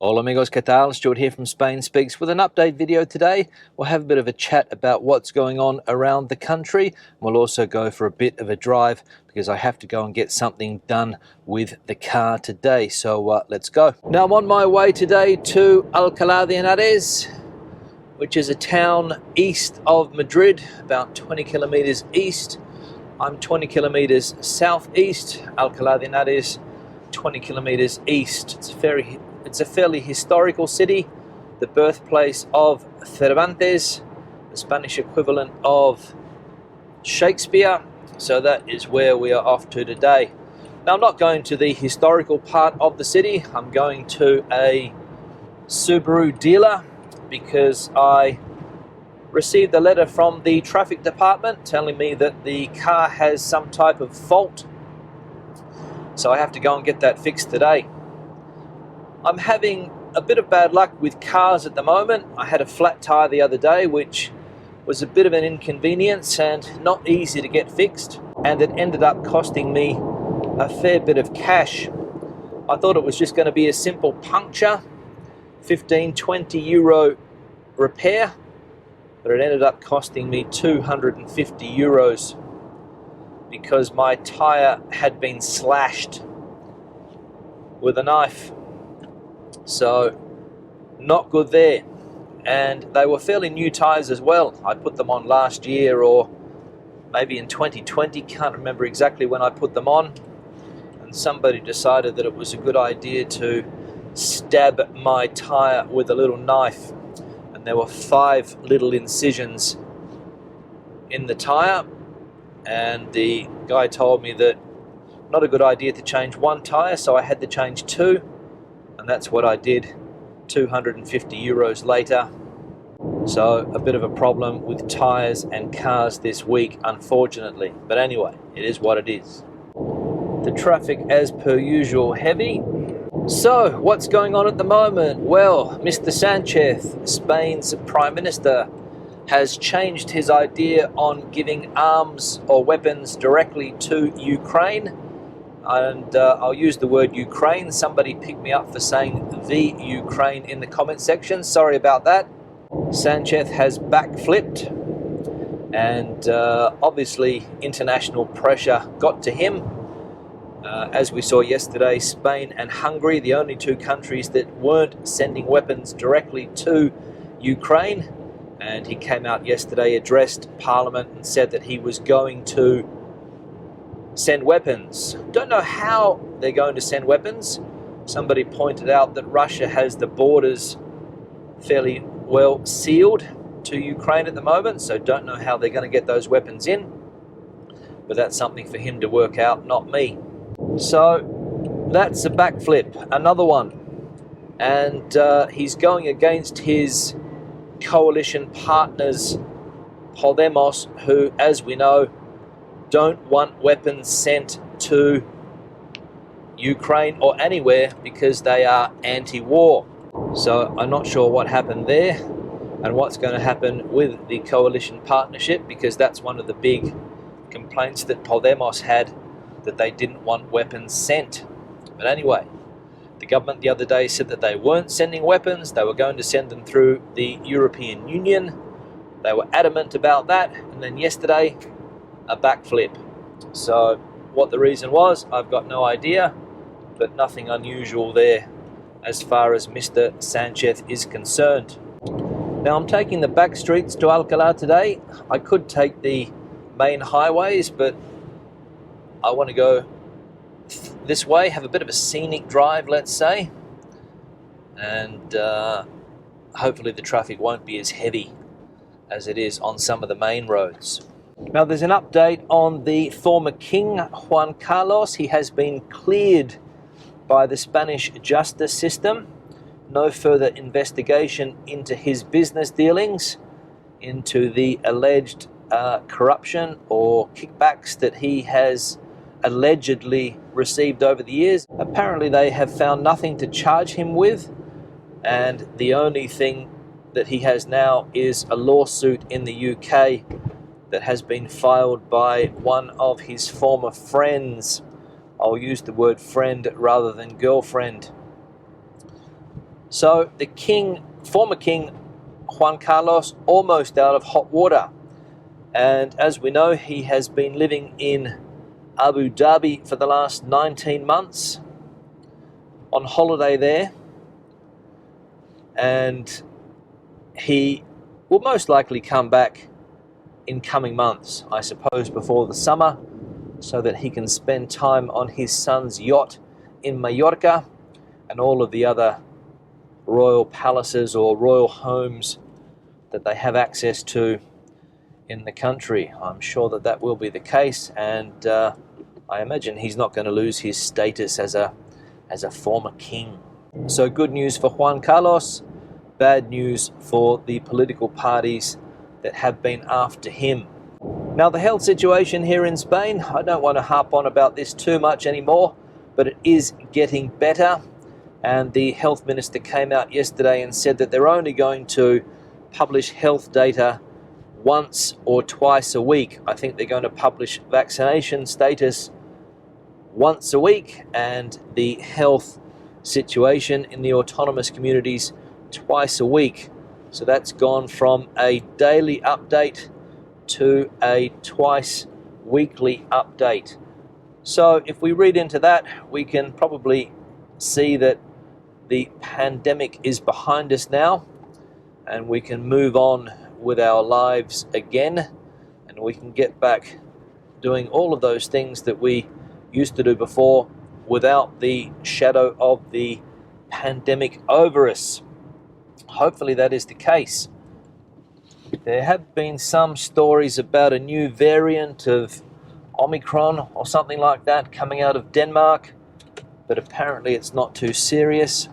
Hola amigos, ¿qué tal? Stuart here from Spain Speaks with an update video today. We'll have a bit of a chat about what's going on around the country. We'll also go for a bit of a drive because I have to go and get something done with the car today. So let's go. Now I'm on my way today to Alcalá de Henares, which is a town east of Madrid, about 20 kilometers east. I'm 20 kilometers southeast. Alcalá de Henares, 20 kilometers east. It's a fairly historical city, the birthplace of Cervantes, the Spanish equivalent of Shakespeare. So that is where we are off to today. Now I'm not going to the historical part of the city. I'm going to a Subaru dealer because I received a letter from the traffic department telling me that the car has some type of fault. So I have to go and get that fixed today. I'm having a bit of bad luck with cars at the moment. I had a flat tire the other day, which was a bit of an inconvenience and not easy to get fixed, and it ended up costing me a fair bit of cash. I thought it was just going to be a simple puncture, 15-20 euro repair, but it ended up costing me 250 euros because my tire had been slashed with a knife. So not good there. And they were fairly new tires as well. I put them on last year or maybe in 2020, can't remember exactly when I put them on, and somebody decided that it was a good idea to stab my tire with a little knife, and there were 5 little incisions in the tire, and the guy told me that not a good idea to change one tire, so I had to change 2, and that's what I did 250 euros later. So a bit of a problem with tires and cars this week, unfortunately, but anyway, it is what it is. The traffic as per usual heavy. So what's going on at the moment? Well, Mr. Sanchez, Spain's Prime Minister, has changed his idea on giving arms or weapons directly to Ukraine. And I'll use the word Ukraine. Somebody picked me up for saying the Ukraine in the comment section. Sorry about that. Sanchez has backflipped, and obviously international pressure got to him. As we saw yesterday, Spain and Hungary, the only 2 countries that weren't sending weapons directly to Ukraine. And he came out yesterday, addressed Parliament, and said that he was going to send weapons. Don't know how they're going to send weapons. Somebody pointed out that Russia has the borders fairly well sealed to Ukraine at the moment, so don't know how they're going to get those weapons in. But that's something for him to work out, not me. So that's a backflip, another one. And he's going against his coalition partners, Podemos, who, as we know, don't want weapons sent to Ukraine or anywhere because they are anti-war. So I'm not sure what happened there and what's going to happen with the coalition partnership, because that's one of the big complaints that Podemos had, that they didn't want weapons sent. But anyway, the government the other day said that they weren't sending weapons, they were going to send them through the European Union. They were adamant about that, and then yesterday, a backflip. So what the reason was, I've got no idea, but nothing unusual there as far as Mr. Sanchez is concerned. Now I'm taking the back streets to Alcalá today. I could take the main highways, but I want to go this way, have a bit of a scenic drive, let's say, and hopefully the traffic won't be as heavy as it is on some of the main roads. Now there's an update on the former king, Juan Carlos. He has been cleared by the Spanish justice system. No further investigation into his business dealings, into the alleged corruption or kickbacks that he has allegedly received over the years. Apparently they have found nothing to charge him with, and the only thing that he has now is a lawsuit in the UK that has been filed by one of his former friends. I'll use the word friend rather than girlfriend. So the former king Juan Carlos, almost out of hot water. And as we know, he has been living in Abu Dhabi for the last 19 months on holiday there. And he will most likely come back in coming months, I suppose, before the summer, so that he can spend time on his son's yacht in Mallorca and all of the other royal palaces or royal homes that they have access to in the country. I'm sure that that will be the case, and I imagine he's not going to lose his status as a former king. So good news for Juan Carlos, bad news for the political parties that have been after him. Now, the health situation here in Spain, I don't want to harp on about this too much anymore, but it is getting better. And the health minister came out yesterday and said that they're only going to publish health data once or twice a week. I think they're going to publish vaccination status once a week and the health situation in the autonomous communities twice a week. So that's gone from a daily update to a twice weekly update. So if we read into that, we can probably see that the pandemic is behind us now, and we can move on with our lives again, and we can get back doing all of those things that we used to do before without the shadow of the pandemic over us. Hopefully that is the case. There have been some stories about a new variant of Omicron or something like that coming out of Denmark, but apparently it's not too serious.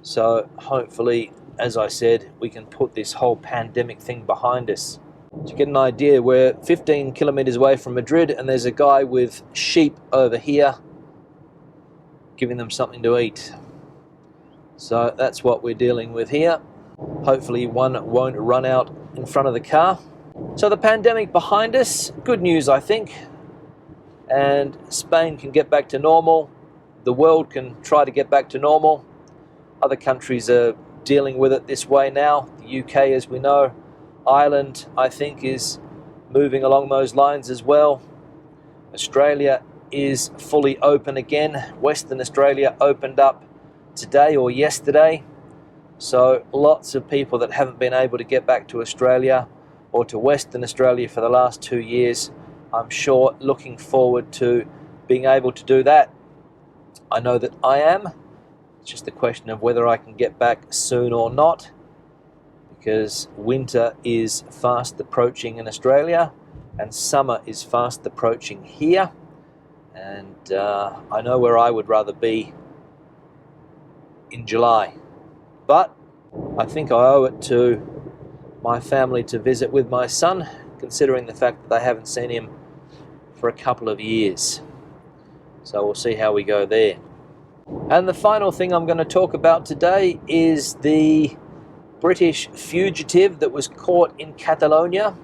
So hopefully, as I said, we can put this whole pandemic thing behind us. To get an idea, we're 15 kilometers away from Madrid, and there's a guy with sheep over here giving them something to eat. So that's what we're dealing with here. Hopefully one won't run out in front of the car. So the pandemic behind us, good news I think, and Spain can get back to normal. The world can try to get back to normal. Other countries are dealing with it this way now. The UK, as we know, Ireland, I think, is moving along those lines as well. Australia is fully open again. Western Australia opened up today or yesterday. So lots of people that haven't been able to get back to Australia or to Western Australia for the last 2 years, I'm sure looking forward to being able to do that. I know that I am. It's just a question of whether I can get back soon or not, because winter is fast approaching in Australia and summer is fast approaching here. And I know where I would rather be in July. But I think I owe it to my family to visit with my son, considering the fact that I haven't seen him for a couple of years. So we'll see how we go there. And the final thing I'm going to talk about today is the British fugitive that was caught in Catalonia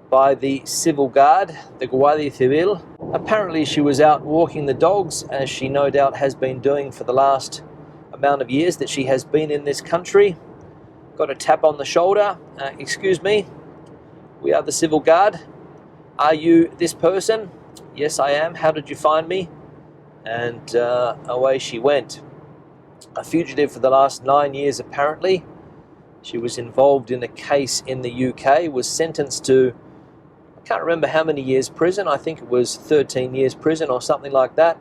by the civil guard, the Guardia Civil. Apparently she was out walking the dogs, as she no doubt has been doing for the last amount of years that she has been in this country. Got a tap on the shoulder. Excuse me, we are the civil guard. Are you this person? Yes, I am. How did you find me? And away she went. A fugitive for the last 9 years apparently. She was involved in a case in the UK, was sentenced to, I can't remember how many years prison, I think it was 13 years prison or something like that,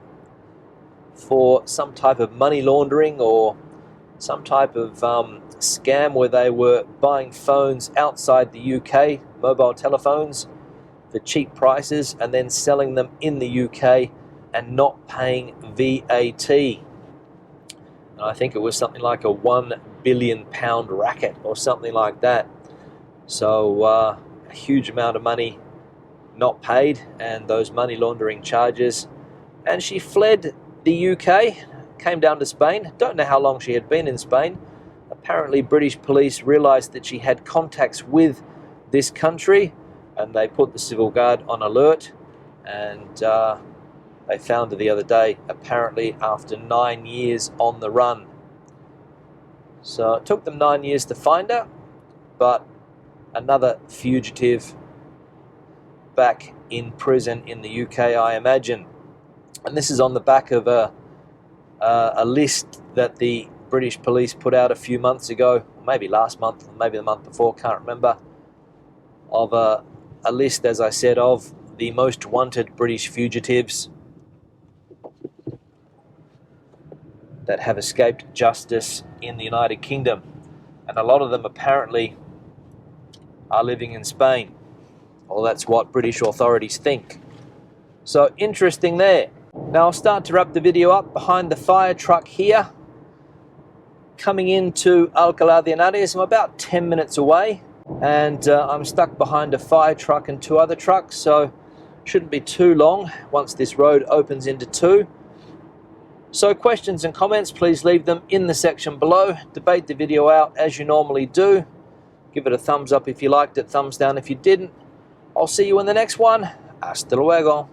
for some type of money laundering or some type of scam where they were buying phones outside the UK, mobile telephones, for cheap prices and then selling them in the UK and not paying VAT. And I think it was something like a £1 billion racket or something like that. So a huge amount of money not paid, and those money laundering charges. And she fled the UK, came down to Spain. Don't know how long she had been in Spain. Apparently British police realised that she had contacts with this country, and they put the civil guard on alert, and they found her the other day, apparently after 9 years on the run. So it took them 9 years to find her, but another fugitive back in prison in the UK, I imagine. And this is on the back of a list that the British police put out a few months ago, maybe last month, maybe the month before, can't remember, of a list, as I said, of the most wanted British fugitives that have escaped justice in the United Kingdom. And a lot of them apparently are living in Spain. Well, that's what British authorities think. So interesting there. Now I'll start to wrap the video up behind the fire truck here. Coming into Alcalá de Henares, I'm about 10 minutes away, and I'm stuck behind a fire truck and 2 other trucks, so shouldn't be too long once this road opens into 2. So questions and comments, please leave them in the section below. Debate the video out as you normally do. Give it a thumbs up if you liked it, thumbs down if you didn't. I'll see you in the next one. Hasta luego.